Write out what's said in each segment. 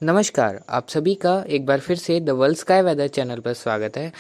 नमस्कार, आप सभी का एक बार फिर से the world sky weather channel पर स्वागत है।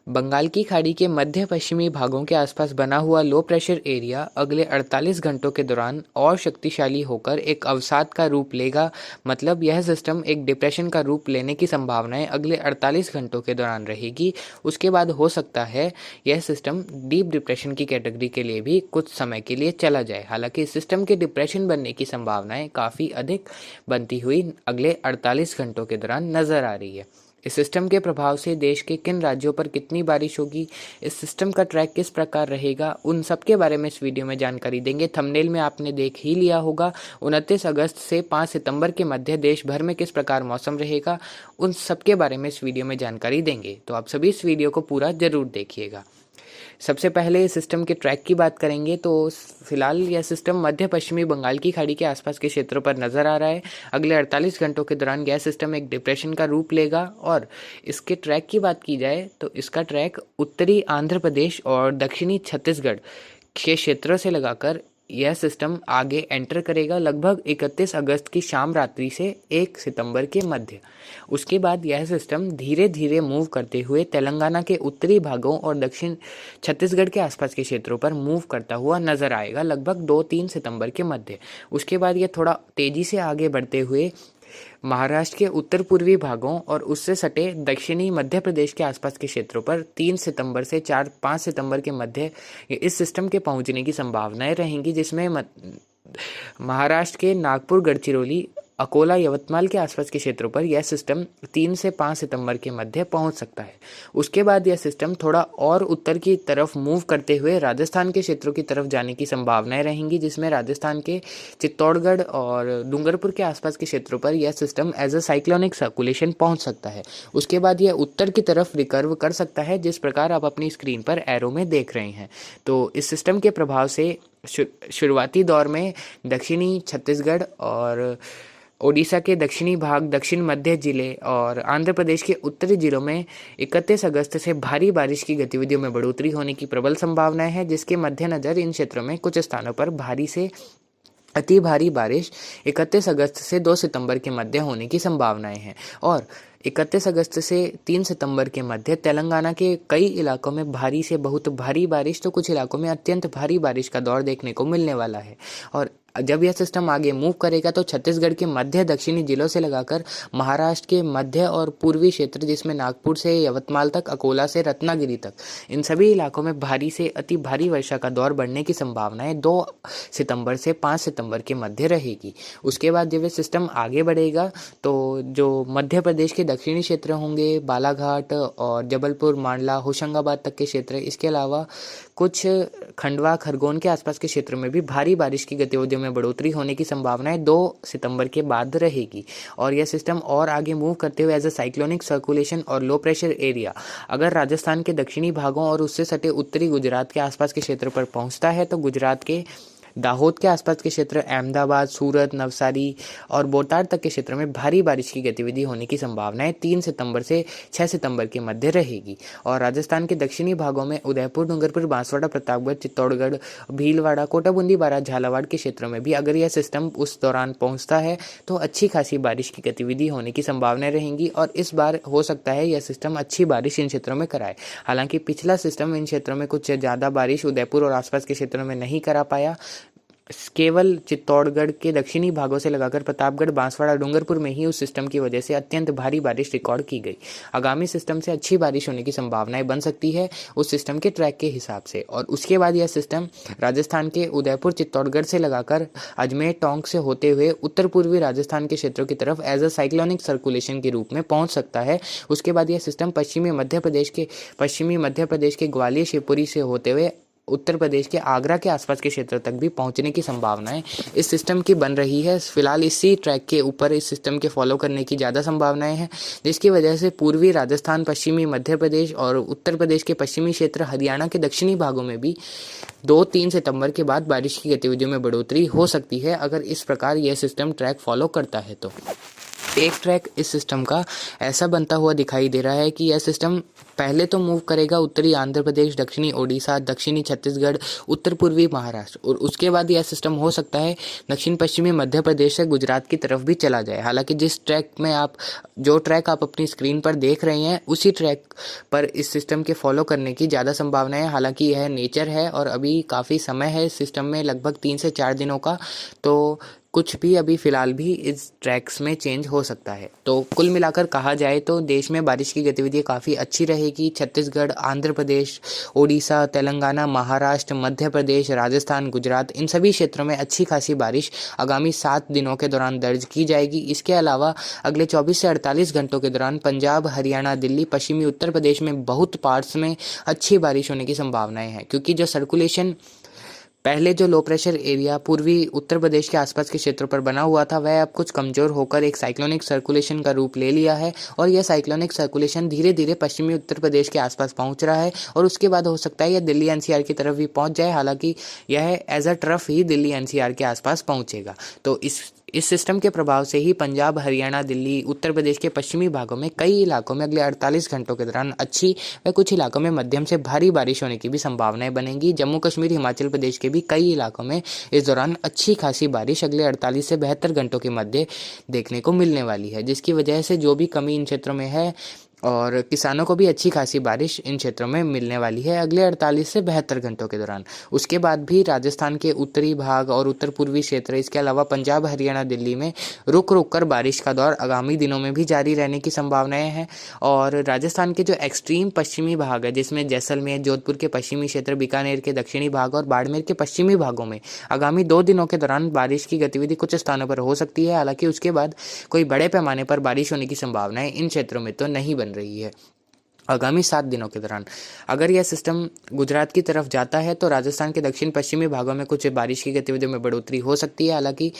बंगाल की खाड़ी के मध्य पश्चिमी भागों के आसपास बना हुआ लो प्रेशर एरिया अगले 48 घंटों के दौरान और शक्तिशाली होकर एक अवसाद का रूप लेगा। मतलब यह सिस्टम एक डिप्रेशन का रूप लेने की संभावनाएं अगले 48 घंटों के दौरान रहेगी। उसके बाद हो सकता है यह सिस्टम डीप डिप्रेशन की कैटेगरी के लिए भी कुछ समय के लिए चला जाए। हालांकि इस सिस्टम के डिप्रेशन बनने की संभावनाएं काफ़ी अधिक बनती हुई अगले 48 घंटों के दौरान नजर आ रही है। इस सिस्टम के प्रभाव से देश के किन राज्यों पर कितनी बारिश होगी, इस सिस्टम का ट्रैक किस प्रकार रहेगा, उन सब के बारे में इस वीडियो में जानकारी देंगे। थंबनेल में आपने देख ही लिया होगा। 29 अगस्त से 5 सितंबर के मध्य देश भर में किस प्रकार मौसम रहेगा, उन सब के बारे में इस वीडियो में जानकारी देंगे। तो आप सभी इस वीडियो को पूरा जरूर देखिएगा। सबसे पहले सिस्टम के ट्रैक की बात करेंगे तो फिलहाल यह सिस्टम मध्य पश्चिमी बंगाल की खाड़ी के आसपास के क्षेत्रों पर नजर आ रहा है। अगले 48 घंटों के दौरान यह सिस्टम एक डिप्रेशन का रूप लेगा और इसके ट्रैक की बात की जाए तो इसका ट्रैक उत्तरी आंध्र प्रदेश और दक्षिणी छत्तीसगढ़ के क्षेत्रों से लगाकर यह सिस्टम आगे एंटर करेगा लगभग 31 अगस्त की शाम रात्रि से 1 सितंबर के मध्य। उसके बाद यह सिस्टम धीरे धीरे मूव करते हुए तेलंगाना के उत्तरी भागों और दक्षिण छत्तीसगढ़ के आसपास के क्षेत्रों पर मूव करता हुआ नजर आएगा लगभग 2-3 सितंबर के मध्य। उसके बाद यह थोड़ा तेजी से आगे बढ़ते हुए महाराष्ट्र के उत्तर पूर्वी भागों और उससे सटे दक्षिणी मध्य प्रदेश के आसपास के क्षेत्रों पर 3 सितंबर से 4-5 सितंबर के मध्य इस सिस्टम के पहुंचने की संभावनाएं रहेंगी, जिसमें महाराष्ट्र के नागपुर, गढ़चिरौली, अकोला, यवतमाल के आसपास के क्षेत्रों पर यह सिस्टम 3 से 5 सितंबर के मध्य पहुंच सकता है। उसके बाद यह सिस्टम थोड़ा और उत्तर की तरफ मूव करते हुए राजस्थान के क्षेत्रों की तरफ जाने की संभावनाएं रहेंगी, जिसमें राजस्थान के चित्तौड़गढ़ और डूंगरपुर के आसपास के क्षेत्रों पर यह system as a cyclonic circulation पहुंच सकता है। उसके बाद यह उत्तर की तरफ रिकर्व कर सकता है, जिस प्रकार आप अपनी स्क्रीन पर एरो में देख रहे हैं। तो इस सिस्टम के प्रभाव से शुरुआती दौर में दक्षिणी छत्तीसगढ़ और ओडिशा के दक्षिणी भाग, दक्षिण मध्य जिले और आंध्र प्रदेश के उत्तरी जिलों में 31 अगस्त से भारी बारिश की गतिविधियों में बढ़ोतरी होने की प्रबल संभावनाएं हैं, जिसके मद्देनजर इन क्षेत्रों में कुछ स्थानों पर भारी से अति भारी बारिश 31 अगस्त से 2 सितंबर के मध्य होने की संभावनाएं हैं। और 31 अगस्त से 3 सितंबर के मध्य तेलंगाना के कई इलाकों में भारी से बहुत भारी बारिश तो कुछ इलाकों में अत्यंत भारी बारिश का दौर देखने को मिलने वाला है। और जब यह सिस्टम आगे मूव करेगा तो छत्तीसगढ़ के मध्य दक्षिणी जिलों से लगाकर महाराष्ट्र के मध्य और पूर्वी क्षेत्र, जिसमें नागपुर से यवतमाल तक, अकोला से रत्नागिरी तक, इन सभी इलाकों में भारी से अति भारी वर्षा का दौर बढ़ने की संभावनाएं 2 सितंबर से 5 सितंबर के मध्य रहेगी। उसके बाद जब यह सिस्टम आगे बढ़ेगा तो जो मध्य प्रदेश के दक्षिणी क्षेत्र होंगे, बालाघाट और जबलपुर, मांडला, होशंगाबाद तक के क्षेत्र, इसके अलावा कुछ खंडवा, खरगोन के आसपास के क्षेत्र में भी भारी बारिश की गतिविधियों में बढ़ोतरी होने की संभावनाएं 2 सितंबर के बाद रहेगी। और यह सिस्टम और आगे मूव करते हुए एज अ साइक्लोनिक सर्कुलेशन और लो प्रेशर एरिया अगर राजस्थान के दक्षिणी भागों और उससे सटे उत्तरी गुजरात के आसपास के क्षेत्र पर पहुंचता है तो गुजरात के दाहोद के आसपास के क्षेत्र, अहमदाबाद, सूरत, नवसारी और बोटाड तक के क्षेत्र में भारी बारिश की गतिविधि होने की संभावनाएं 3 सितंबर से 6 सितंबर के मध्य रहेगी। और राजस्थान के दक्षिणी भागों में उदयपुर, डूंगरपुर, बांसवाड़ा, प्रतापगढ़, चित्तौड़गढ़, भीलवाड़ा, कोटाबूंदी, बारां, झालावाड़ के क्षेत्रों में भी अगर यह सिस्टम उस दौरान पहुंचता है तो अच्छी खासी बारिश की गतिविधि होने की संभावनाएं रहेंगी। और इस बार हो सकता है यह सिस्टम अच्छी बारिश इन क्षेत्रों में कराए। हालांकि पिछला सिस्टम इन क्षेत्रों में कुछ ज़्यादा बारिश उदयपुर और आसपास के क्षेत्रों में नहीं करा पाया। केवल चित्तौड़गढ़ के दक्षिणी भागों से लगाकर प्रतापगढ़, बांसवाड़ा, डूंगरपुर में ही उस सिस्टम की वजह से अत्यंत भारी बारिश रिकॉर्ड की गई। आगामी सिस्टम से अच्छी बारिश होने की संभावनाएं बन सकती है उस सिस्टम के ट्रैक के हिसाब से। और उसके बाद यह सिस्टम राजस्थान के उदयपुर, चित्तौड़गढ़ से लगाकर अजमेर, टोंक से होते हुए उत्तर पूर्वी राजस्थान के क्षेत्रों की तरफ एज अ साइक्लोनिक सर्कुलेशन के रूप में पहुंच सकता है। उसके बाद यह सिस्टम पश्चिमी मध्य प्रदेश के ग्वालियर, शिवपुरी से होते हुए उत्तर प्रदेश के आगरा के आसपास के क्षेत्र तक भी पहुंचने की संभावनाएं इस सिस्टम की बन रही है। फिलहाल इसी ट्रैक के ऊपर इस सिस्टम के फॉलो करने की ज़्यादा संभावनाएं हैं, जिसकी वजह से पूर्वी राजस्थान, पश्चिमी मध्य प्रदेश और उत्तर प्रदेश के पश्चिमी क्षेत्र, हरियाणा के दक्षिणी भागों में भी 2-3 सितंबर के बाद बारिश की गतिविधियों में बढ़ोतरी हो सकती है अगर इस प्रकार यह सिस्टम ट्रैक फॉलो करता है तो। एक ट्रैक इस सिस्टम का ऐसा बनता हुआ दिखाई दे रहा है कि यह सिस्टम पहले तो मूव करेगा उत्तरी आंध्र प्रदेश, दक्षिणी ओडिशा, दक्षिणी छत्तीसगढ़, उत्तर पूर्वी महाराष्ट्र, और उसके बाद यह सिस्टम हो सकता है दक्षिण पश्चिमी मध्य प्रदेश से गुजरात की तरफ भी चला जाए। हालांकि जो ट्रैक आप अपनी स्क्रीन पर देख रहे हैं उसी ट्रैक पर इस सिस्टम के फॉलो करने की ज़्यादा संभावना है। हालांकि यह नेचर है और अभी काफ़ी समय है इस सिस्टम में, लगभग 3 से 4 दिनों का, तो कुछ भी अभी फ़िलहाल भी इस ट्रैक्स में चेंज हो सकता है। तो कुल मिलाकर कहा जाए तो देश में बारिश की गतिविधि काफ़ी अच्छी रहेगी। छत्तीसगढ़, आंध्र प्रदेश, ओडिशा, तेलंगाना, महाराष्ट्र, मध्य प्रदेश, राजस्थान, गुजरात, इन सभी क्षेत्रों में अच्छी खासी बारिश आगामी 7 दिनों के दौरान दर्ज की जाएगी। इसके अलावा अगले 24 से 48 घंटों के दौरान पंजाब, हरियाणा, दिल्ली, पश्चिमी उत्तर प्रदेश में बहुत पार्ट्स में अच्छी बारिश होने की संभावनाएं हैं, क्योंकि जो सर्कुलेशन पहले जो लो प्रेशर एरिया पूर्वी उत्तर प्रदेश के आसपास के क्षेत्रों पर बना हुआ था वह अब कुछ कमज़ोर होकर एक साइक्लोनिक सर्कुलेशन का रूप ले लिया है, और यह साइक्लोनिक सर्कुलेशन धीरे धीरे पश्चिमी उत्तर प्रदेश के आसपास पहुंच रहा है, और उसके बाद हो सकता है यह दिल्ली एनसीआर की तरफ भी पहुंच जाए। हालांकि यह एज अ ट्रफ ही दिल्ली एनसीआर के आसपास पहुंचेगा। तो इस सिस्टम के प्रभाव से ही पंजाब, हरियाणा, दिल्ली, उत्तर प्रदेश के पश्चिमी भागों में कई इलाकों में अगले 48 घंटों के दौरान अच्छी व कुछ इलाकों में मध्यम से भारी बारिश होने की भी संभावनाएं बनेंगी। जम्मू कश्मीर, हिमाचल प्रदेश के भी कई इलाकों में इस दौरान अच्छी खासी बारिश अगले 48 से 72 घंटों के मध्य देखने को मिलने वाली है, जिसकी वजह से जो भी कमी इन क्षेत्रों में है और किसानों को भी अच्छी खासी बारिश इन क्षेत्रों में मिलने वाली है अगले 48 से 72 घंटों के दौरान। उसके बाद भी राजस्थान के उत्तरी भाग और उत्तर पूर्वी क्षेत्र, इसके अलावा पंजाब, हरियाणा, दिल्ली में रुक रुक कर बारिश का दौर आगामी दिनों में भी जारी रहने की संभावनाएं हैं। और राजस्थान के जो एक्सट्रीम पश्चिमी भाग है, जिसमें जैसलमेर, जोधपुर के पश्चिमी क्षेत्र, बीकानेर के दक्षिणी भाग और बाड़मेर के पश्चिमी भागों में आगामी 2 दिनों के दौरान बारिश की गतिविधि कुछ स्थानों पर हो सकती है। हालांकि उसके बाद कोई बड़े पैमाने पर बारिश होने की संभावनाएं इन क्षेत्रों में तो नहीं बन रही है। आगामी 7 दिनों के दौरान अगर यह सिस्टम गुजरात की तरफ जाता है तो राजस्थान के दक्षिण पश्चिमी भागों में कुछ बारिश की गतिविधियों में बढ़ोतरी हो सकती है। हालांकि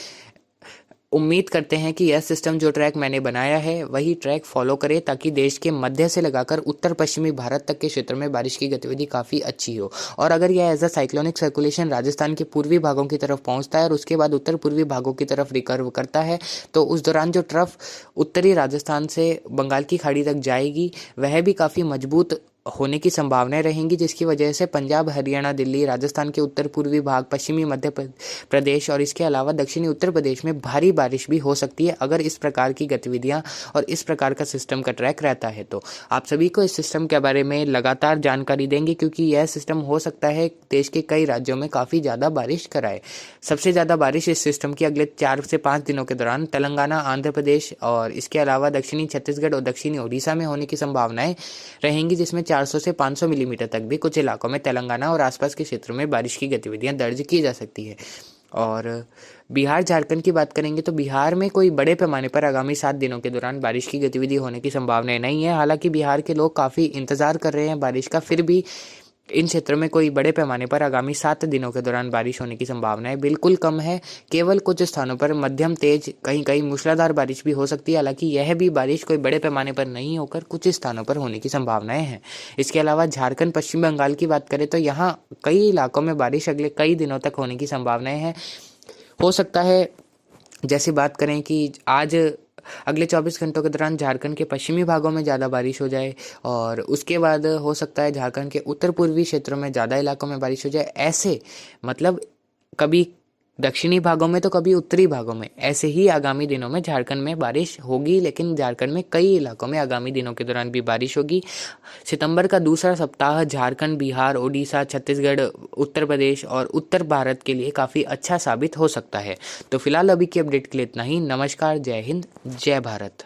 उम्मीद करते हैं कि यह सिस्टम जो ट्रैक मैंने बनाया है वही ट्रैक फॉलो करे, ताकि देश के मध्य से लगाकर उत्तर पश्चिमी भारत तक के क्षेत्र में बारिश की गतिविधि काफ़ी अच्छी हो। और अगर यह as a cyclonic circulation Rajasthan के पूर्वी भागों की तरफ पहुंचता है और उसके बाद उत्तर पूर्वी भागों की तरफ रिकर्व करता है, तो उस दौरान जो ट्रफ उत्तरी राजस्थान से बंगाल की खाड़ी तक जाएगी वह भी काफ़ी मजबूत होने की संभावनाएं रहेंगी, जिसकी वजह से पंजाब, हरियाणा, दिल्ली, राजस्थान के उत्तर पूर्वी भाग, पश्चिमी मध्य प्रदेश और इसके अलावा दक्षिणी उत्तर प्रदेश में भारी बारिश भी हो सकती है अगर इस प्रकार की गतिविधियां और इस प्रकार का सिस्टम का ट्रैक रहता है। तो आप सभी को इस सिस्टम के बारे में लगातार जानकारी देंगे, क्योंकि यह सिस्टम हो सकता है देश के कई राज्यों में काफ़ी ज़्यादा बारिश कराए। सबसे ज़्यादा बारिश इस सिस्टम की अगले 4 से 5 दिनों के दौरान तेलंगाना, आंध्र प्रदेश और इसके अलावा दक्षिणी छत्तीसगढ़ और दक्षिणी ओडिशा में होने की संभावनाएं रहेंगी, जिसमें 400 से 500 मिलीमीटर तक भी कुछ इलाकों में तेलंगाना और आसपास के क्षेत्रों में बारिश की गतिविधियां दर्ज की जा सकती है। और बिहार, झारखंड की बात करेंगे तो बिहार में कोई बड़े पैमाने पर आगामी 7 दिनों के दौरान बारिश की गतिविधि होने की संभावनाएं नहीं है। हालांकि बिहार के लोग काफ़ी इंतजार कर रहे हैं बारिश का, फिर भी इन क्षेत्रों में कोई बड़े पैमाने पर आगामी 7 दिनों के दौरान बारिश होने की संभावनाएं बिल्कुल कम है। केवल कुछ स्थानों पर मध्यम तेज, कहीं कहीं मूसलाधार बारिश भी हो सकती है। हालांकि यह भी बारिश कोई बड़े पैमाने पर नहीं होकर कुछ स्थानों पर होने की संभावनाएं हैं। इसके अलावा झारखंड, पश्चिम बंगाल की बात करें तो यहाँ कई इलाकों में बारिश अगले कई दिनों तक होने की संभावनाएं हैं। हो सकता है, जैसे बात करें कि आज अगले 24 घंटों के दौरान झारखंड के पश्चिमी भागों में ज़्यादा बारिश हो जाए और उसके बाद हो सकता है झारखंड के उत्तर पूर्वी क्षेत्रों में ज़्यादा इलाकों में बारिश हो जाए। ऐसे मतलब कभी दक्षिणी भागों में तो कभी उत्तरी भागों में, ऐसे ही आगामी दिनों में झारखंड में बारिश होगी। लेकिन झारखंड में कई इलाकों में आगामी दिनों के दौरान भी बारिश होगी। सितंबर का दूसरा सप्ताह झारखंड, बिहार, ओडिशा, छत्तीसगढ़, उत्तर प्रदेश और उत्तर भारत के लिए काफ़ी अच्छा साबित हो सकता है। तो फिलहाल अभी की अपडेट के लिए इतना ही। नमस्कार, जय हिंद, जय भारत।